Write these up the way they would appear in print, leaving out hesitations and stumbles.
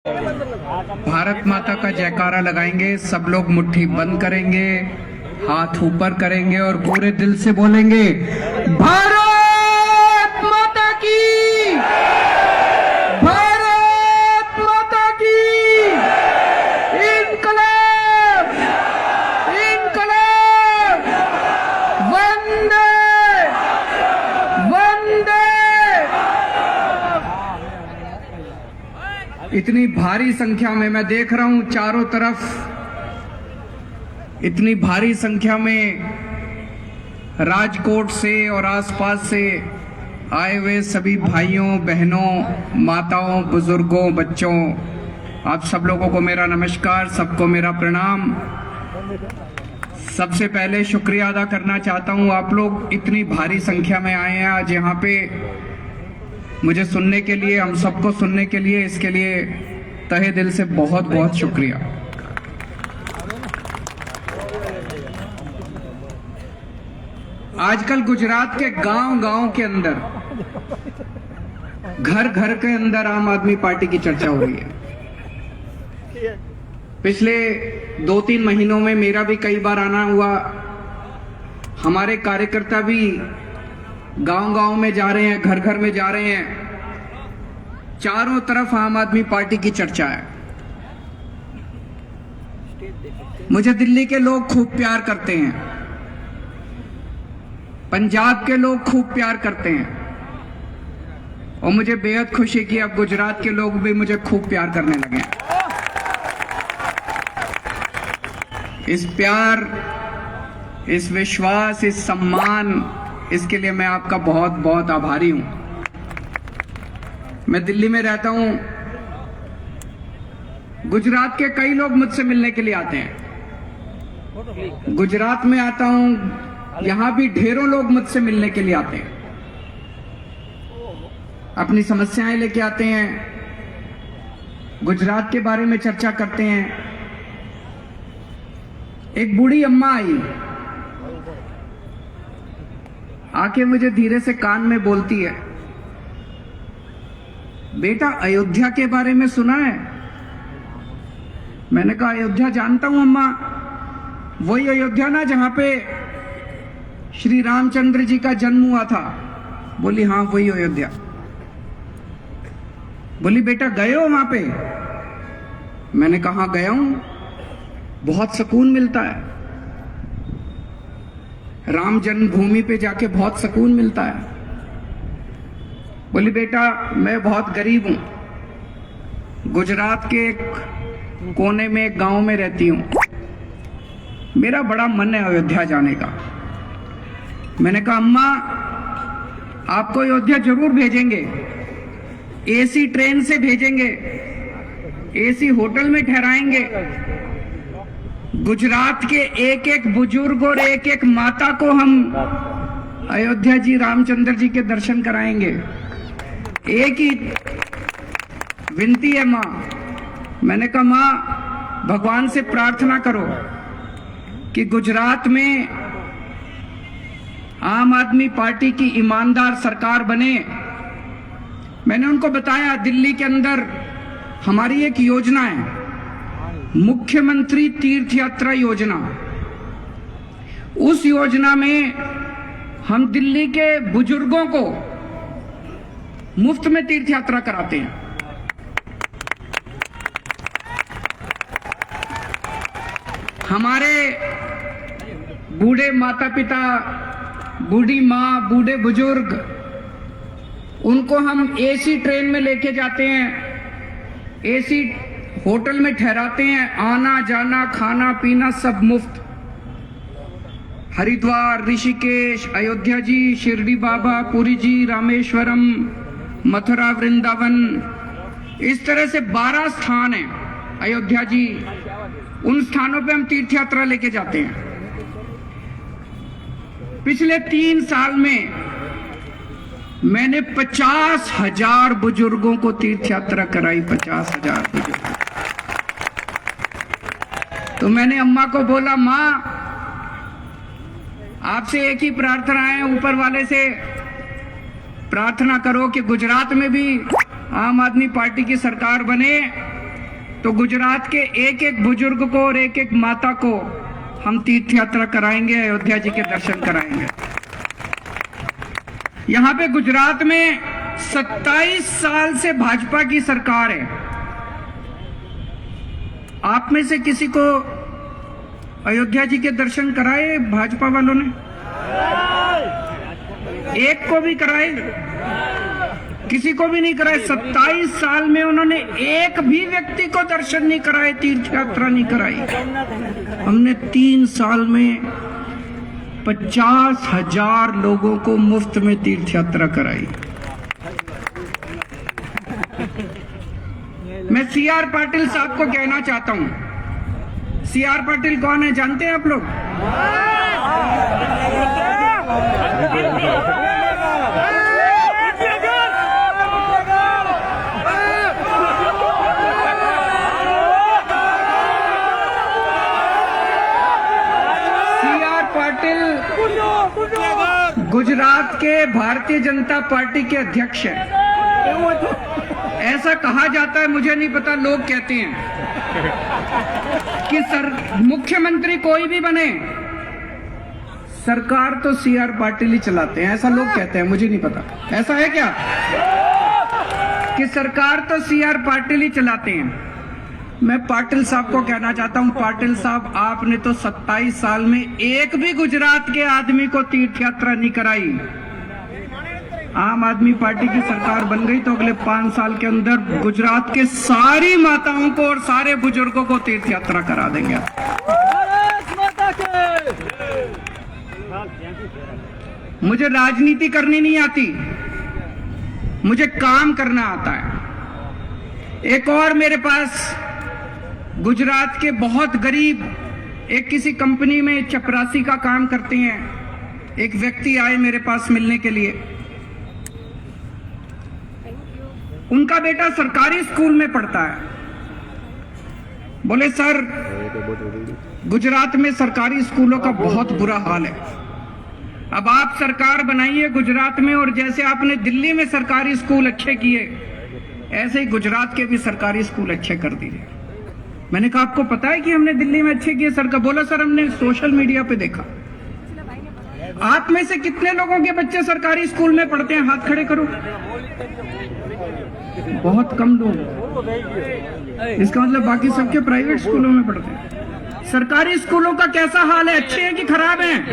भारत माता का जयकारा लगाएंगे। सब लोग मुट्ठी बंद करेंगे, हाथ ऊपर करेंगे और पूरे दिल से बोलेंगे, भारत माता की, भारत माता की, इनकलाब, इनकलाब, वंदे वंदे। इतनी भारी संख्या में मैं देख रहा हूं चारों तरफ, इतनी भारी संख्या में राजकोट से और आसपास से आए हुए सभी भाइयों बहनों, माताओं, बुजुर्गों, बच्चों, आप सब लोगों को मेरा नमस्कार, सबको मेरा प्रणाम। सबसे पहले शुक्रिया अदा करना चाहता हूं, आप लोग इतनी भारी संख्या में आए हैं आज यहाँ पे मुझे सुनने के लिए, हम सबको सुनने के लिए, इसके लिए तहे दिल से बहुत बहुत शुक्रिया। आजकल गुजरात के गांव-गांव के अंदर, घर-घर के अंदर आम आदमी पार्टी की चर्चा हो रही है। पिछले 2-3 महीनों में मेरा भी कई बार आना हुआ, हमारे कार्यकर्ता भी गांव-गांव में जा रहे हैं, घर-घर में जा रहे हैं, चारों तरफ आम आदमी पार्टी की चर्चा है। मुझे दिल्ली के लोग खूब प्यार करते हैं, पंजाब के लोग खूब प्यार करते हैं और मुझे बेहद खुशी कि अब गुजरात के लोग भी मुझे खूब प्यार करने लगे हैं। इस प्यार, इस विश्वास, इस सम्मान, इसके लिए मैं आपका बहुत बहुत आभारी हूं। मैं दिल्ली में रहता हूं, गुजरात के कई लोग मुझसे मिलने के लिए आते हैं। गुजरात में आता हूं, यहां भी ढेरों लोग मुझसे मिलने के लिए आते हैं, अपनी समस्याएं लेके आते हैं, गुजरात के बारे में चर्चा करते हैं। एक बूढ़ी अम्मा आई, आके मुझे धीरे से कान में बोलती है, बेटा अयोध्या के बारे में सुना है? मैंने कहा अयोध्या जानता हूं अम्मा, वही अयोध्या ना जहां पे श्री रामचंद्र जी का जन्म हुआ था? बोली हाँ वही अयोध्या। बोली बेटा गए हो वहां पे? मैंने कहा गया हूं, बहुत सुकून मिलता है, राम जन्मभूमि पे जाके बहुत सुकून मिलता है। बोली बेटा मैं बहुत गरीब हूं, गुजरात के एक कोने में एक गांव में रहती हूं, मेरा बड़ा मन है अयोध्या जाने का। मैंने कहा अम्मा आपको अयोध्या जरूर भेजेंगे, एसी ट्रेन से भेजेंगे, एसी होटल में ठहराएंगे, गुजरात के एक एक बुजुर्ग और एक एक माता को हम अयोध्या जी रामचंद्र जी के दर्शन कराएंगे। एक ही विनती है माँ, मैंने कहा माँ भगवान से प्रार्थना करो कि गुजरात में आम आदमी पार्टी की ईमानदार सरकार बने। मैंने उनको बताया दिल्ली के अंदर हमारी एक योजना है, मुख्यमंत्री तीर्थ यात्रा योजना। उस योजना में हम दिल्ली के बुजुर्गों को मुफ्त में तीर्थ यात्रा कराते हैं। हमारे बूढ़े माता पिता, बूढ़ी माँ, बूढ़े बुजुर्ग, उनको हम एसी ट्रेन में लेके जाते हैं, एसी होटल में ठहराते हैं, आना जाना खाना पीना सब मुफ्त। हरिद्वार, ऋषिकेश, अयोध्या जी, शिरडी बाबा, पुरी जी, रामेश्वरम, मथुरा, वृंदावन, इस तरह से 12 स्थान हैं अयोध्या जी। उन स्थानों पे हम तीर्थ यात्रा लेके जाते हैं। पिछले 3 साल में मैंने 50,000 बुजुर्गों को तीर्थ यात्रा कराई, 50,000 बुजुर्ग। तो मैंने अम्मा को बोला माँ आपसे एक ही प्रार्थना है, ऊपर वाले से प्रार्थना करो कि गुजरात में भी आम आदमी पार्टी की सरकार बने तो गुजरात के एक एक बुजुर्ग को और एक एक माता को हम तीर्थ यात्रा कराएंगे, अयोध्या जी के दर्शन कराएंगे। यहां पे गुजरात में 27 साल से भाजपा की सरकार है। आप में से किसी को अयोध्या जी के दर्शन कराए भाजपा वालों ने? एक को भी कराए? किसी को भी नहीं कराए। 27 साल में उन्होंने एक भी व्यक्ति को दर्शन नहीं कराए, तीर्थ यात्रा नहीं कराई। हमने 3 साल में 50,000 लोगों को मुफ्त में तीर्थ यात्रा कराई। मैं सीआर पाटिल साहब को कहना चाहता हूं। सीआर पाटिल कौन है जानते हैं आप लोग? सीआर पाटिल गुजरात के भारतीय जनता पार्टी के अध्यक्ष हैं। ऐसा कहा जाता है, मुझे नहीं पता, लोग कहते हैं कि मुख्यमंत्री कोई भी बने, सरकार तो सीआर पाटिल ही चलाते हैं। ऐसा लोग कहते हैं, मुझे नहीं पता ऐसा है क्या कि सरकार तो सीआर पाटिल ही चलाते हैं। मैं पाटिल साहब को कहना चाहता हूं, पाटिल साहब आपने तो 27 साल में एक भी गुजरात के आदमी को तीर्थ यात्रा नहीं कराई। आम आदमी पार्टी की सरकार बन गई तो अगले 5 साल के अंदर गुजरात के सारी माताओं को और सारे बुजुर्गों को तीर्थ यात्रा करा देंगे। मुझे राजनीति करनी नहीं आती, मुझे काम करना आता है। एक और मेरे पास गुजरात के बहुत गरीब एक किसी कंपनी में चपरासी का काम करते हैं, एक व्यक्ति आए मेरे पास मिलने के लिए। उनका बेटा सरकारी स्कूल में पढ़ता है। बोले सर, गुजरात में सरकारी स्कूलों का बहुत बुरा हाल है। अब आप सरकार बनाइए गुजरात में, और जैसे आपने दिल्ली में सरकारी स्कूल अच्छे किए, ऐसे ही गुजरात के भी सरकारी स्कूल अच्छे कर दीजिए। मैंने कहा आपको पता है कि हमने दिल्ली में अच्छे किए? सरकार बोला सर हमने सोशल मीडिया पे देखा। आप में से कितने लोगों के बच्चे सरकारी स्कूल में पढ़ते हैं? हाथ खड़े करो। बहुत कम लोग। इसका मतलब बाकी सबके प्राइवेट स्कूलों में पढ़ते हैं। सरकारी स्कूलों का कैसा हाल है? अच्छे हैं कि खराब हैं?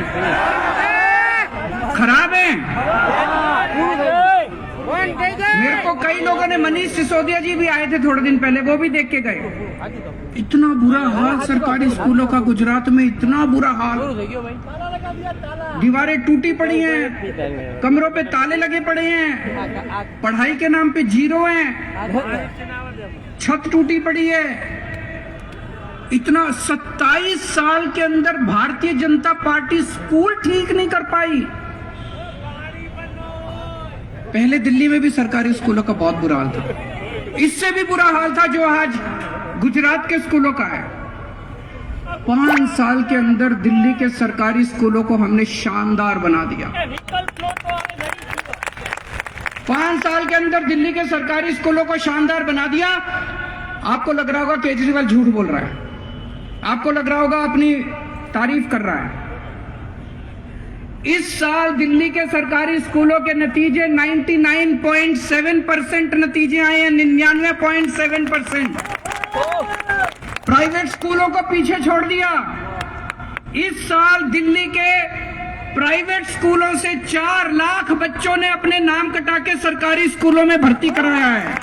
खराब हैं। मेरे को कई लोगों ने, मनीष सिसोदिया जी भी आए थे थोड़े दिन पहले, वो भी देख के गए। इतना बुरा हाल सरकारी स्कूलों का गुजरात में, इतना बुरा हाल। दीवारें टूटी पड़ी हैं, कमरों पे ताले लगे पड़े हैं, पढ़ाई के नाम पे 0 हैं, छत टूटी पड़ी है। इतना 27 साल के अंदर भारतीय जनता पार्टी स्कूल ठीक नहीं कर पाई। पहले दिल्ली में भी सरकारी स्कूलों का बहुत बुरा हाल था, इससे भी बुरा हाल था जो आज गुजरात के स्कूलों का है। 5 साल के अंदर दिल्ली के सरकारी स्कूलों को हमने शानदार बना दिया। 5 साल के अंदर दिल्ली के सरकारी स्कूलों को शानदार बना दिया। आपको लग रहा होगा केजरीवाल झूठ बोल रहा है, आपको लग रहा होगा अपनी तारीफ कर रहा है। इस साल दिल्ली के सरकारी स्कूलों के नतीजे 99.7% नतीजे आए हैं, 99.7%। प्राइवेट स्कूलों को पीछे छोड़ दिया। इस साल दिल्ली के प्राइवेट स्कूलों से 4 लाख बच्चों ने अपने नाम कटा के सरकारी स्कूलों में भर्ती कराया है।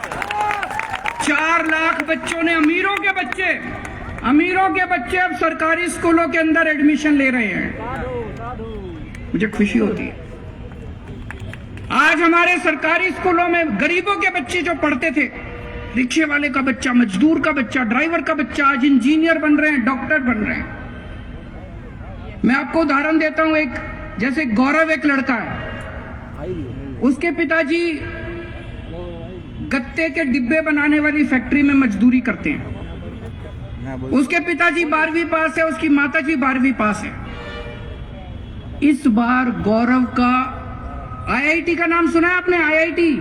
4 लाख बच्चों ने, अमीरों के बच्चे अब सरकारी स्कूलों के अंदर एडमिशन ले रहे हैं। मुझे खुशी होती है। आज हमारे सरकारी स्कूलों में गरीबों के बच्चे जो पढ़ते थे, रिक्शे वाले का बच्चा, मजदूर का बच्चा, ड्राइवर का बच्चा, आज इंजीनियर बन रहे हैं, डॉक्टर बन रहे हैं। मैं आपको उदाहरण देता हूं। एक जैसे गौरव एक लड़का है, उसके पिताजी गत्ते के डिब्बे बनाने वाली फैक्ट्री में मजदूरी करते हैं। उसके पिताजी 12वीं पास है, उसकी माताजी 12वीं पास है। इस बार गौरव का आईआईटी का नाम सुना है आपने? आईआईटी,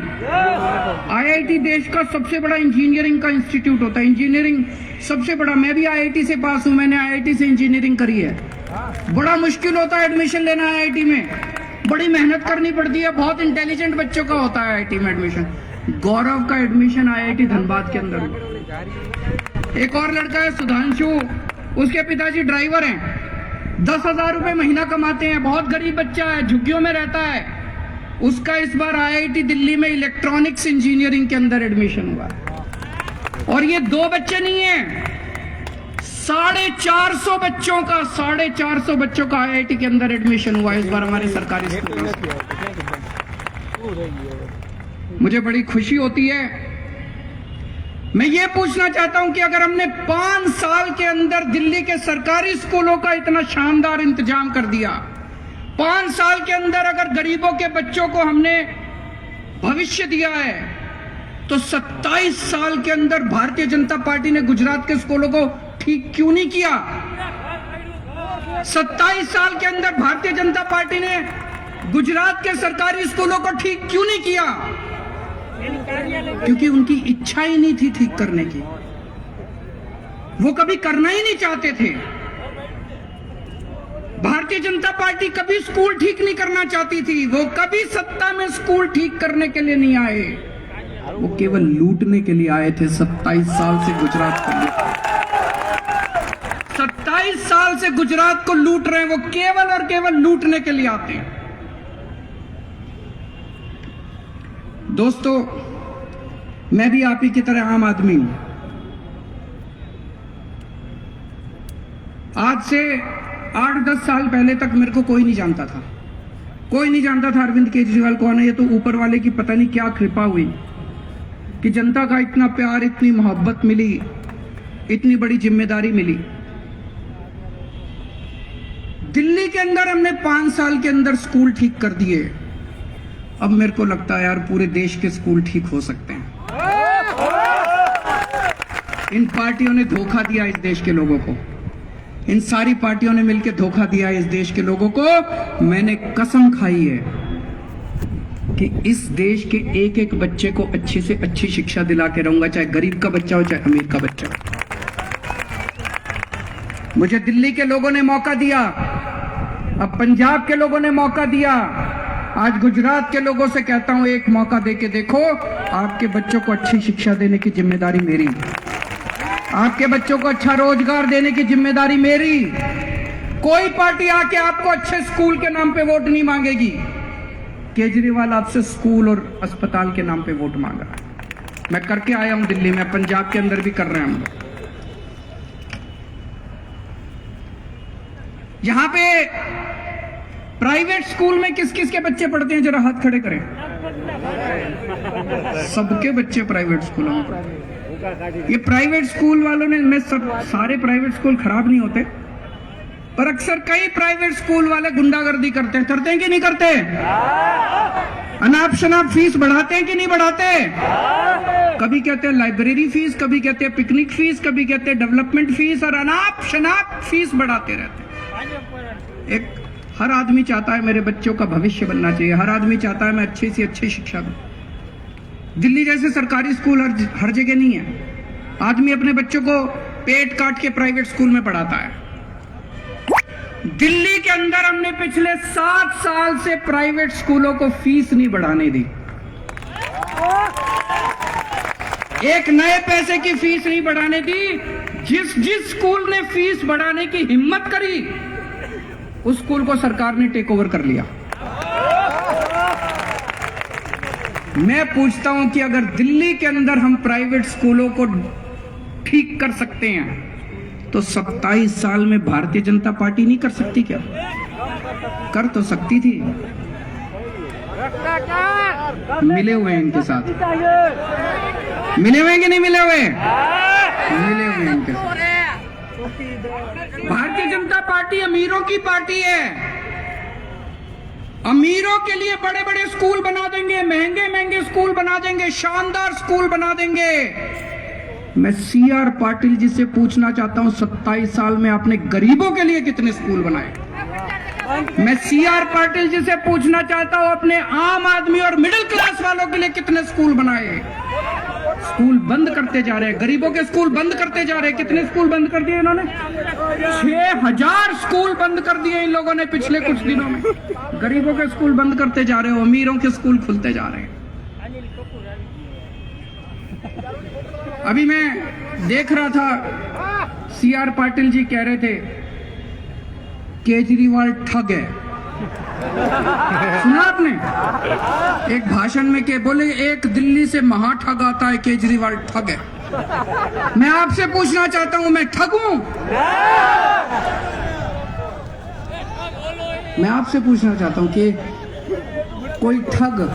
आईआईटी देश का सबसे बड़ा इंजीनियरिंग का इंस्टीट्यूट होता है। इंजीनियरिंग सबसे बड़ा, मैं भी आईआईटी से पास हूं, मैंने आईआईटी से इंजीनियरिंग करी है। बड़ा मुश्किल होता है एडमिशन लेना आईआईटी में, बड़ी मेहनत करनी पड़ती है, बहुत इंटेलिजेंट बच्चों का होता है आईआईटी में एडमिशन। गौरव का एडमिशन आईआईटी धनबाद के अंदर हुआ। एक और लड़का है सुधांशु, उसके पिताजी ड्राइवर हैं, 10,000 रुपए महीना कमाते हैं, बहुत गरीब बच्चा है, झुग्गियों में रहता है। उसका इस बार आईआईटी दिल्ली में इलेक्ट्रॉनिक्स इंजीनियरिंग के अंदर एडमिशन हुआ। और ये 2 बच्चे नहीं है, 450 बच्चों का 450 बच्चों का आईआईटी के अंदर एडमिशन हुआ इस बार हमारे सरकारी स्कूल में। मुझे बड़ी खुशी होती है। मैं ये पूछना चाहता हूं कि अगर हमने 5 साल के अंदर दिल्ली के सरकारी स्कूलों का इतना शानदार इंतजाम कर दिया, 5 साल के अंदर अगर गरीबों के बच्चों को हमने भविष्य दिया है, तो 27 साल के अंदर भारतीय जनता पार्टी ने गुजरात के स्कूलों को ठीक क्यों नहीं किया? 27 साल के अंदर भारतीय जनता पार्टी ने गुजरात के सरकारी स्कूलों को ठीक क्यों नहीं किया? क्योंकि उनकी इच्छा ही नहीं थी ठीक करने की, वो कभी करना ही नहीं चाहते थे। भारतीय जनता पार्टी कभी स्कूल ठीक नहीं करना चाहती थी, वो कभी सत्ता में स्कूल ठीक करने के लिए नहीं आए, वो केवल लूटने के लिए आए थे। 27 साल से गुजरात को 27 साल से गुजरात को लूट रहे हैं, वो केवल और केवल लूटने के लिए आते हैं। दोस्तों, मैं भी आप ही की तरह आम आदमी हूं। आज से 8-10 साल पहले तक मेरे को कोई नहीं जानता था, कोई नहीं जानता था अरविंद केजरीवाल कौन है। ये तो ऊपर वाले की पता नहीं क्या कृपा हुई कि जनता का इतना प्यार, इतनी मोहब्बत मिली, इतनी बड़ी जिम्मेदारी मिली। दिल्ली के अंदर हमने 5 साल के अंदर स्कूल ठीक कर दिए। अब मेरे को लगता है यार पूरे देश के स्कूल ठीक हो सकते हैं। इन पार्टियों ने धोखा दिया इस देश के लोगों को, इन सारी पार्टियों ने मिलकर धोखा दिया इस देश के लोगों को। मैंने कसम खाई है कि इस देश के एक एक बच्चे को अच्छी से अच्छी शिक्षा दिला के रहूंगा, चाहे गरीब का बच्चा हो, चाहे अमीर का बच्चा हो। मुझे दिल्ली के लोगों ने मौका दिया, अब पंजाब के लोगों ने मौका दिया, आज गुजरात के लोगों से कहता हूं एक मौका देके देखो। आपके बच्चों को अच्छी शिक्षा देने की जिम्मेदारी मेरी, आपके बच्चों को अच्छा रोजगार देने की जिम्मेदारी मेरी। कोई पार्टी आके आपको अच्छे स्कूल के नाम पे वोट नहीं मांगेगी। केजरीवाल आपसे स्कूल और अस्पताल के नाम पे वोट मांग रहा है। मैं करके आया हूं दिल्ली में, पंजाब के अंदर भी कर रहे हैं हम लोग। यहां पे प्राइवेट स्कूल में किस किस के बच्चे पढ़ते हैं, जरा हाथ खड़े करें। सबके बच्चे प्राइवेट स्कूलों में पढ़ते हैं। ये प्राइवेट स्कूल वालों ने, मैं सब सारे प्राइवेट स्कूल खराब नहीं होते, पर अक्सर कई प्राइवेट स्कूल वाले गुंडागर्दी करते हैं कि नहीं करते? अनाप शनाप फीस बढ़ाते हैं कि नहीं बढ़ाते? कभी कहते हैं लाइब्रेरी फीस, कभी कहते हैं पिकनिक फीस, कभी कहते हैं डेवलपमेंट फीस, और अनाप शनाप फीस बढ़ाते रहते हैं। एक हर आदमी चाहता है मेरे बच्चों का भविष्य बनना चाहिए, हर आदमी चाहता है मैं अच्छी से अच्छी शिक्षा दूं। दिल्ली जैसे सरकारी स्कूल हर जगह नहीं है। आदमी अपने बच्चों को पेट काट के प्राइवेट स्कूल में पढ़ाता है। दिल्ली के अंदर हमने पिछले 7 साल से प्राइवेट स्कूलों को फीस नहीं बढ़ाने दी, एक नए पैसे की फीस नहीं बढ़ाने दी। जिस स्कूल ने फीस बढ़ाने की हिम्मत करी, उस स्कूल को सरकार ने टेक ओवर कर लिया। मैं पूछता हूं कि अगर दिल्ली के अंदर हम प्राइवेट स्कूलों को ठीक कर सकते हैं, तो 27 साल में भारतीय जनता पार्टी नहीं कर सकती क्या? कर तो सकती थी। मिले हुए हैं इनके साथ, मिले हुए कि नहीं मिले हुए? मिले हुए हैं इनके साथ। भारतीय जनता पार्टी अमीरों की पार्टी है। अमीरों के लिए बड़े बड़े स्कूल बना देंगे, महंगे महंगे स्कूल बना देंगे, शानदार स्कूल बना देंगे। मैं CR पाटिल जी से पूछना चाहता हूं, 27 साल में आपने गरीबों के लिए कितने स्कूल बनाए? मैं सीआर पाटिल जी से पूछना चाहता हूं, अपने आम आदमी और मिडिल क्लास वालों के लिए कितने स्कूल बनाए? स्कूल बंद करते जा रहे हैं, गरीबों के स्कूल बंद करते जा रहे हैं। कितने स्कूल बंद कर दिए इन्होंने? 6000 स्कूल बंद कर दिए इन लोगों ने पिछले कुछ दिनों में। गरीबों के स्कूल बंद करते जा रहे हो, अमीरों के स्कूल खुलते जा रहे हैं। अभी मैं देख रहा था, सीआर पाटिल जी कह रहे थे केजरीवाल ठग है। सुना आपने? एक भाषण में के बोले एक दिल्ली से महा ठग आता है, केजरीवाल ठग है। मैं आपसे पूछना चाहता हूं, मैं ठग हूं? मैं आपसे पूछना चाहता हूं कि कोई ठग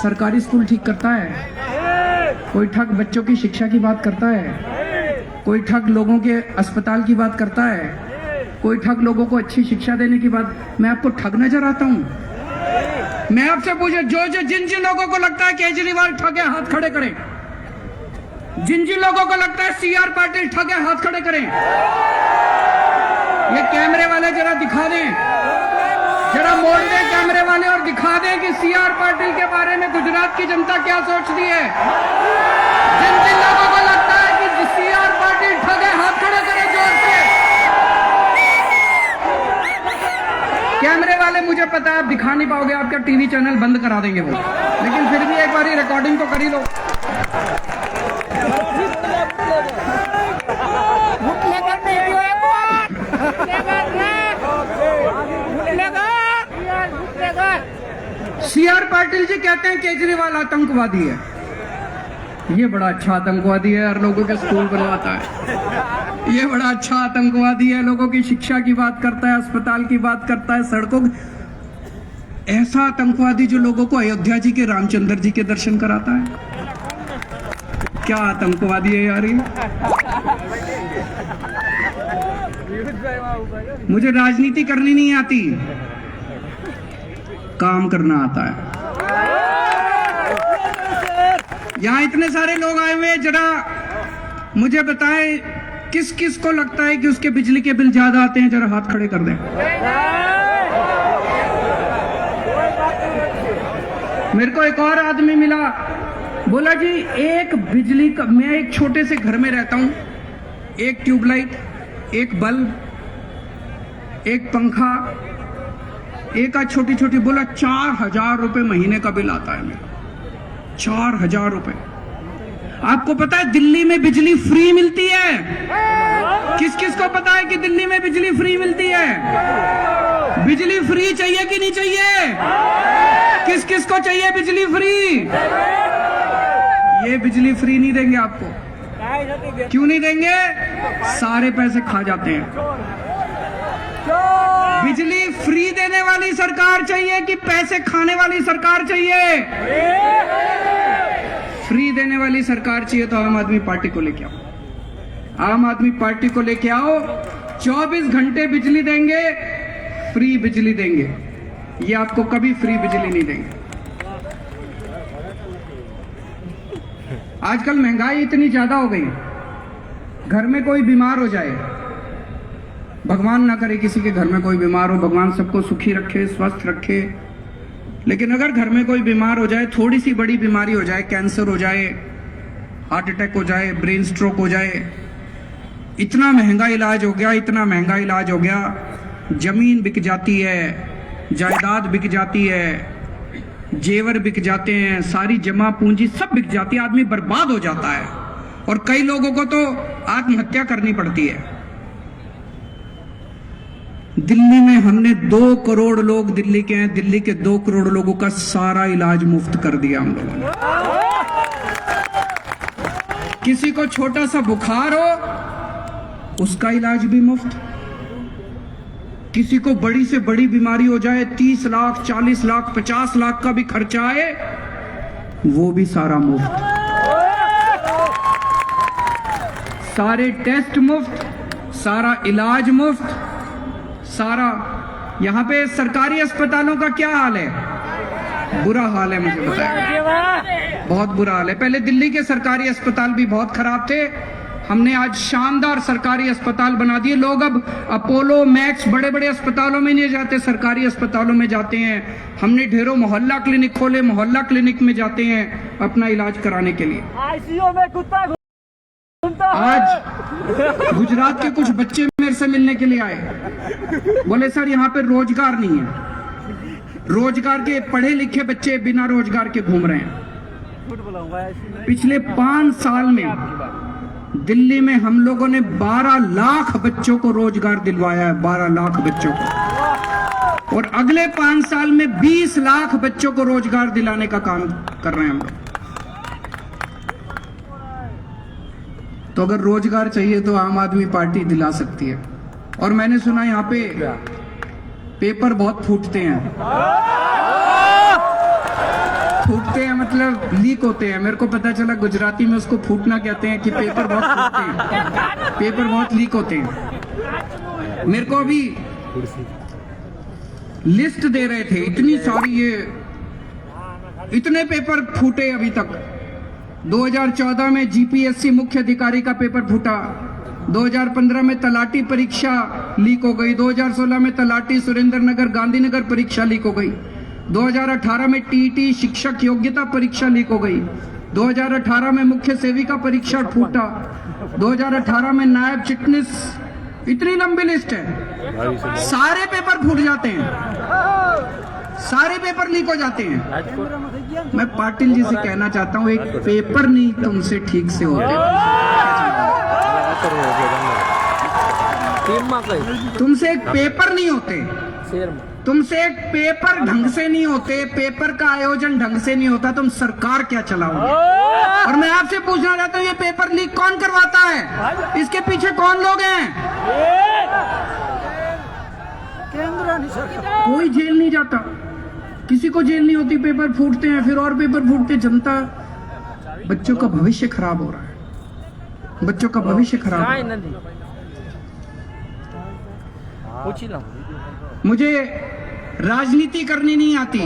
सरकारी स्कूल ठीक करता है? कोई ठग बच्चों की शिक्षा की बात करता है? कोई ठग लोगों के अस्पताल की बात करता है? कोई ठग लोगों को अच्छी शिक्षा देने की बात? मैं आपको ठग नजर आता हूं? मैं आपसे पूछे, जिन जिन लोगों को लगता है केजरीवाल ठग है, हाथ खड़े करें। जिन जिन लोगों को लगता है सीआर पाटिल ठग है, हाथ खड़े करें। ये कैमरे वाले जरा दिखा दें, जरा मोड़ दें कैमरे वाले और दिखा दें कि सीआर पाटिल के बारे में गुजरात की जनता क्या सोचती है। जिन जिन लोगों को लगता है कि सीआर पाटिल ठग है, हाथ खड़े करें जोर से। कैमरे वाले, मुझे पता है आप दिखा नहीं पाओगे, आपका टीवी चैनल बंद करा देंगे वो, लेकिन फिर भी एक बारी रिकॉर्डिंग तो कर ही लो। सीआर पाटिल जी कहते हैं केजरीवाल आतंकवादी है। ये बड़ा अच्छा आतंकवादी है, हर लोगों के स्कूल बनवाता है। ये बड़ा अच्छा आतंकवादी है, लोगों की शिक्षा की बात करता है, अस्पताल की बात करता है, सड़कों की। ऐसा आतंकवादी जो लोगों को अयोध्या जी के रामचंद्र जी के दर्शन कराता है। क्या आतंकवादी है यार ये? मुझे राजनीति करनी नहीं आती, काम करना आता है। यहाँ इतने सारे लोग आए हुए, जरा मुझे बताएं किस किस को लगता है कि उसके बिजली के बिल ज्यादा आते हैं? जरा हाथ खड़े कर दें। मेरे को एक और आदमी मिला, बोला जी एक बिजली का, मैं एक छोटे से घर में रहता हूं, एक ट्यूबलाइट, एक बल्ब, एक पंखा, एक आज छोटी छोटी, बोला 4000 रुपए महीने का बिल आता है मेरा। 4000 रुपए। आपको पता है दिल्ली में बिजली फ्री मिलती है? किस किस को पता है कि दिल्ली में बिजली फ्री मिलती है? बिजली फ्री चाहिए कि नहीं चाहिए? किस किस को चाहिए बिजली फ्री? ये बिजली फ्री नहीं देंगे आपको। क्यों नहीं देंगे? सारे पैसे खा जाते हैं। बिजली फ्री देने वाली सरकार चाहिए कि पैसे खाने वाली सरकार चाहिए? फ्री देने वाली सरकार चाहिए तो आम आदमी पार्टी को लेके आओ। आम आदमी पार्टी को लेके आओ, 24 घंटे बिजली देंगे, फ्री बिजली देंगे। ये आपको कभी फ्री बिजली नहीं देंगे। आजकल महंगाई इतनी ज्यादा हो गई, घर में कोई बीमार हो जाए, भगवान ना करे किसी के घर में कोई बीमार हो, भगवान सबको सुखी रखे, स्वस्थ रखे, लेकिन अगर घर में कोई बीमार हो जाए, थोड़ी सी बड़ी बीमारी हो जाए, कैंसर हो जाए, हार्ट अटैक हो जाए, ब्रेन स्ट्रोक हो जाए, इतना महंगा इलाज हो गया, इतना महंगा इलाज हो गया, जमीन बिक जाती है, जायदाद बिक जाती है, जेवर बिक जाते हैं, सारी जमा पूंजी सब बिक जाती है, आदमी बर्बाद हो जाता है और कई लोगों को तो आत्महत्या करनी पड़ती है। दिल्ली में हमने 2 करोड़ लोग दिल्ली के हैं, दिल्ली के 2 करोड़ लोगों का सारा इलाज मुफ्त कर दिया हम लोगों ने। किसी को छोटा सा बुखार हो उसका इलाज भी मुफ्त, किसी को बड़ी से बड़ी बीमारी हो जाए, 30 लाख 40 लाख 50 लाख का भी खर्चा आए, वो भी सारा मुफ्त, सारे टेस्ट मुफ्त, सारा इलाज मुफ्त, सारा। यहाँ पे सरकारी अस्पतालों का क्या हाल है? बुरा हाल है, मुझे पता है, बहुत बुरा हाल है। पहले दिल्ली के सरकारी अस्पताल भी बहुत खराब थे, हमने आज शानदार सरकारी अस्पताल बना दिए। लोग अब अपोलो, मैक्स, बड़े बड़े अस्पतालों में नहीं जाते, सरकारी अस्पतालों में जाते हैं। हमने ढेरों मोहल्ला क्लिनिक खोले, मोहल्ला क्लिनिक में जाते हैं अपना इलाज कराने के लिए। आईसीयू में कुत्ता घूमता आज गुजरात के कुछ बच्चे मेरे से मिलने के लिए आए, बोले सर यहाँ पे रोजगार नहीं है। रोजगार के पढ़े लिखे बच्चे बिना रोजगार के घूम रहे हैं। पिछले 5 साल में दिल्ली में हम लोगों ने 12 लाख बच्चों को रोजगार दिलवाया है, 12 लाख बच्चों को, और अगले 5 साल में 20 लाख बच्चों को रोजगार दिलाने का काम कर रहे हैं हम लोग। तो अगर रोजगार चाहिए तो आम आदमी पार्टी दिला सकती है। और मैंने सुना यहाँ पे पेपर बहुत फूटते हैं, मतलब लीक होते हैं। मेरे को पता चला गुजराती में उसको फूटना कहते हैं कि पेपर बहुत फूटते हैं, पेपर बहुत लीक होते हैं। मेरे को अभी लिस्ट दे रहे थे, इतनी सारी, ये इतने पेपर फूटे अभी तक। 2014 में जीपीएससी मुख्य अधिकारी का पेपर फूटा, 2015 में तलाटी परीक्षा लीक हो गई, 2016 में तलाटी सुरेंद्रनगर गांधीनगर परीक्षा लीक हो गई, 2018 में टीईटी शिक्षक योग्यता परीक्षा लीक हो गई, 2018 में मुख्य सेविका परीक्षा फूटा, 2018 में नायब चिटनीस, इतनी लंबी लिस्ट है। सारे पेपर फूट जाते हैं, सारे पेपर लीक हो जाते हैं। मैं पाटिल जी से कहना चाहता हूं, एक पेपर नहीं तुमसे ठीक से होते, तुमसे एक पेपर नहीं होते, तुमसे एक पेपर ढंग से नहीं होते, पेपर का आयोजन ढंग से नहीं होता, तुम सरकार क्या चलाओगे। और मैं आपसे पूछना चाहता हूँ, ये पेपर लीक कौन करवाता है, इसके पीछे कौन लोग हैं। कोई जेल नहीं जाता, किसी को जेल नहीं होती, पेपर फूटते हैं, फिर और पेपर फूटते, जनता, बच्चों का भविष्य खराब हो रहा है, बच्चों का भविष्य खराब हो रहा है। मुझे राजनीति करनी नहीं आती,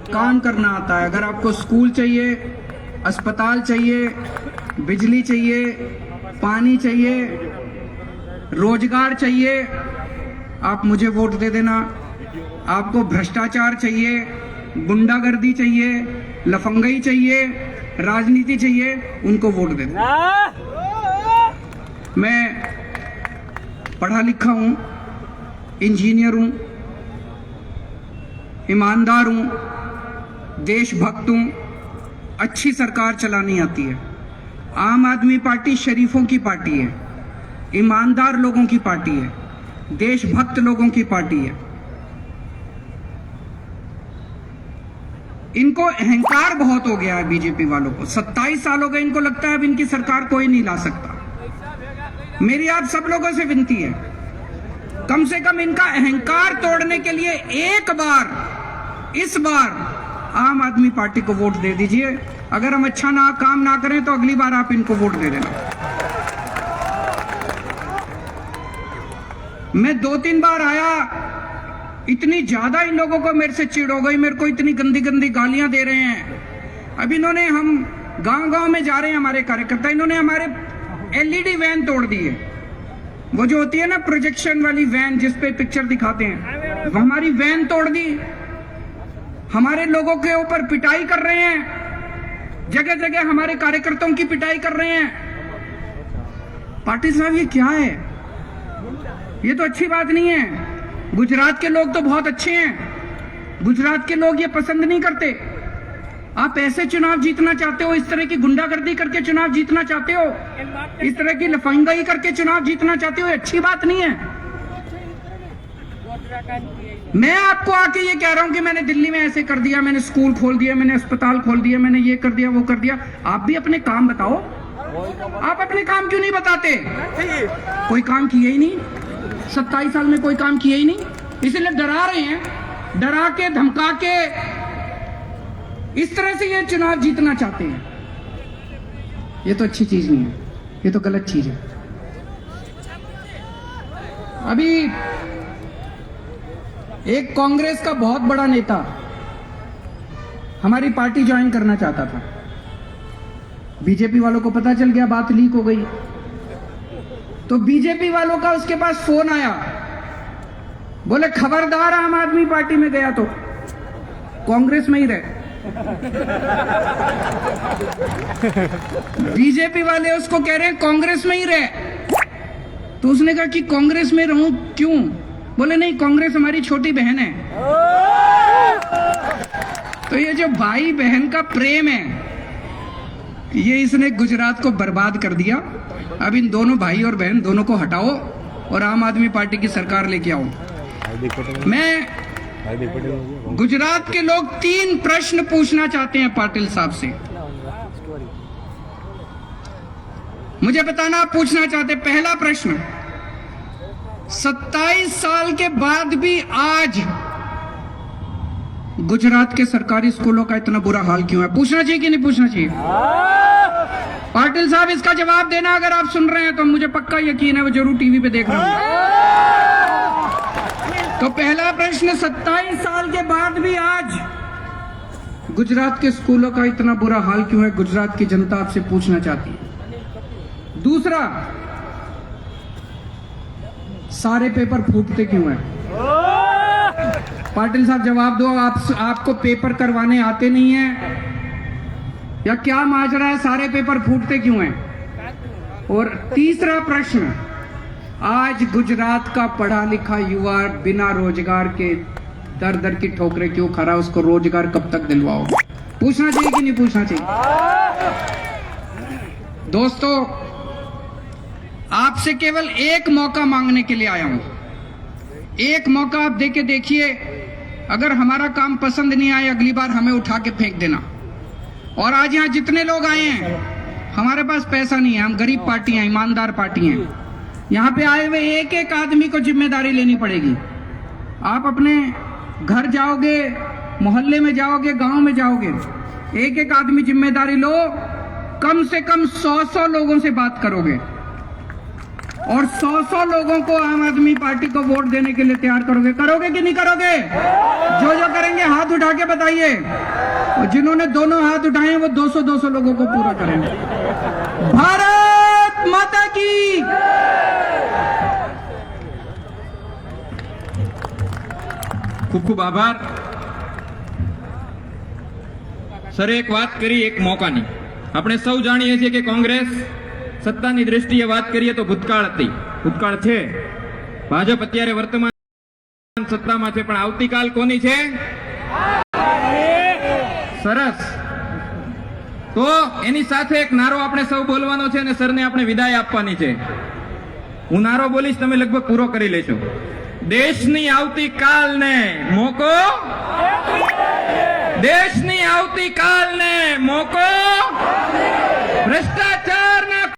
काम करना आता है। अगर आपको स्कूल चाहिए, अस्पताल चाहिए, बिजली चाहिए, पानी चाहिए, रोजगार चाहिए, आप मुझे वोट दे देना। आपको भ्रष्टाचार चाहिए, गुंडागर्दी चाहिए, लफंगई चाहिए, राजनीति चाहिए, उनको वोट दे देना। मैं पढ़ा लिखा हूं, इंजीनियर हूं, ईमानदार हूं, देशभक्त हूं, अच्छी सरकार चलानी आती है। आम आदमी पार्टी शरीफों की पार्टी है, ईमानदार लोगों की पार्टी है, देशभक्त लोगों की पार्टी है। इनको अहंकार बहुत हो गया है बीजेपी वालों को। 27 साल हो गए, इनको लगता है अब इनकी सरकार कोई नहीं ला सकता। मेरी आप सब लोगों से विनती है, कम से कम इनका अहंकार तोड़ने के लिए एक बार, इस बार आम आदमी पार्टी को वोट दे दीजिए। अगर हम अच्छा काम ना करें तो अगली बार आप इनको वोट दे देना। मैं 2-3 बार आया, इतनी ज्यादा इन लोगों को मेरे से चिढ़ हो गई, मेरे को इतनी गंदी गंदी गालियां दे रहे हैं। अब इन्होंने, हम गांव-गांव में जा रहे हैं हमारे कार्यकर्ता, इन्होंने हमारे एलईडी वैन तोड़ दी है। वो जो होती है ना प्रोजेक्शन वाली वैन जिसपे पिक्चर दिखाते हैं, वो हमारी वैन तोड़ दी। हमारे लोगों के ऊपर पिटाई कर रहे हैं, जगह जगह हमारे कार्यकर्ताओं की पिटाई कर रहे हैं। पाटिल साहब ये क्या है, ये तो अच्छी बात नहीं है। गुजरात के लोग तो बहुत अच्छे हैं, गुजरात के लोग ये पसंद नहीं करते। आप ऐसे चुनाव जीतना चाहते हो, इस तरह की गुंडागर्दी करके चुनाव जीतना चाहते हो, इस तरह की लफंगाई करके चुनाव जीतना चाहते हो, अच्छी बात नहीं है। मैं आपको आके ये कह रहा हूं कि मैंने दिल्ली में ऐसे कर दिया, मैंने स्कूल खोल दिया, मैंने अस्पताल खोल दिया, मैंने ये कर दिया, वो कर दिया। आप भी अपने काम बताओ, आप अपने काम क्यों नहीं बताते? कोई काम किए ही नहीं, 27 साल में कोई काम किए ही नहीं, इसलिए डरा रहे हैं, डरा के धमका के इस तरह से ये चुनाव जीतना चाहते हैं। ये तो अच्छी चीज नहीं है, ये तो गलत चीज है। अभी एक कांग्रेस का बहुत बड़ा नेता हमारी पार्टी ज्वाइन करना चाहता था, बीजेपी वालों को पता चल गया, बात लीक हो गई। तो बीजेपी वालों का उसके पास फोन आया, बोले खबरदार आम आदमी पार्टी में गया तो कांग्रेस में ही रहे। बीजेपी वाले उसको कह रहे हैं कांग्रेस में ही रहे। तो उसने कहा कि कांग्रेस में रहूं क्यों? बोले नहीं, कांग्रेस हमारी छोटी बहन है। तो ये जो भाई बहन का प्रेम है, ये इसने गुजरात को बर्बाद कर दिया। अब इन दोनों भाई और बहन दोनों को हटाओ और आम आदमी पार्टी की सरकार लेके आओ। मैं गुजरात के लोग 3 प्रश्न पूछना चाहते हैं पाटिल साहब से। मुझे बताना आप पूछना चाहते। पहला प्रश्न, 27 साल के बाद भी आज गुजरात के सरकारी स्कूलों का इतना बुरा हाल क्यों है? पूछना चाहिए कि नहीं पूछना चाहिए? पाटिल साहब इसका जवाब देना। अगर आप सुन रहे हैं तो मुझे पक्का यकीन है वो जरूर टीवी पे देख रहे हैं। तो पहला प्रश्न, 27 साल के बाद भी आज गुजरात के स्कूलों का इतना बुरा हाल क्यों है? गुजरात की जनता आपसे पूछना चाहती है। दूसरा, सारे पेपर फूटते क्यों हैं? पाटिल साहब जवाब दो। आपको पेपर करवाने आते नहीं है या क्या माजरा है? सारे पेपर फूटते क्यों हैं? और तीसरा प्रश्न, आज गुजरात का पढ़ा लिखा युवा बिना रोजगार के दर दर की ठोकरें क्यों खा रहा है? उसको रोजगार कब तक दिलवाओ? पूछना चाहिए कि नहीं पूछना चाहिए? दोस्तों, आपसे केवल एक मौका मांगने के लिए आया हूं। एक मौका आप देके देखिए। अगर हमारा काम पसंद नहीं आए, अगली बार हमें उठा के फेंक देना। और आज यहाँ जितने लोग आए हैं, हमारे पास पैसा नहीं है, हम गरीब पार्टी हैं, ईमानदार पार्टी हैं। यहाँ पे आए हुए एक एक आदमी को जिम्मेदारी लेनी पड़ेगी। आप अपने घर जाओगे, मोहल्ले में जाओगे, गांव में जाओगे, एक एक आदमी जिम्मेदारी लो। कम से कम 100 लोगों से बात करोगे और 100 लोगों को आम आदमी पार्टी को वोट देने के लिए तैयार करोगे। करोगे कि नहीं करोगे? जो करेंगे हाथ उठा के बताइए। और जिन्होंने दोनों हाथ उठाए हैं वो 200 लोगों को पूरा करेंगे। भारत माता की। ખૂબ ખૂબ આભાર સર। એક વાત કરી એક મોકાની। આપણે સૌ જાણીએ છીએ કે કોંગ્રેસ સત્તાની દ્રષ્ટિએ વાત કરીએ તો ભૂતકાળ હતી, ભૂતકાળ છે। ભાજપ અત્યારે વર્તમાન સત્તામાં છે, પણ આવતીકાલ કોની છે? સરસ। તો એની સાથે એક નારો આપણે સૌ બોલવાનો છે અને સરને આપણે વિદાય આપવાની છે। હું નારો બોલીશ, તમે લગભગ પૂરો કરી લેશો। દેશની આવતીકાલને મોકો, દેશની આવતીકાલને મોકો, ભ્રષ્ટાચાર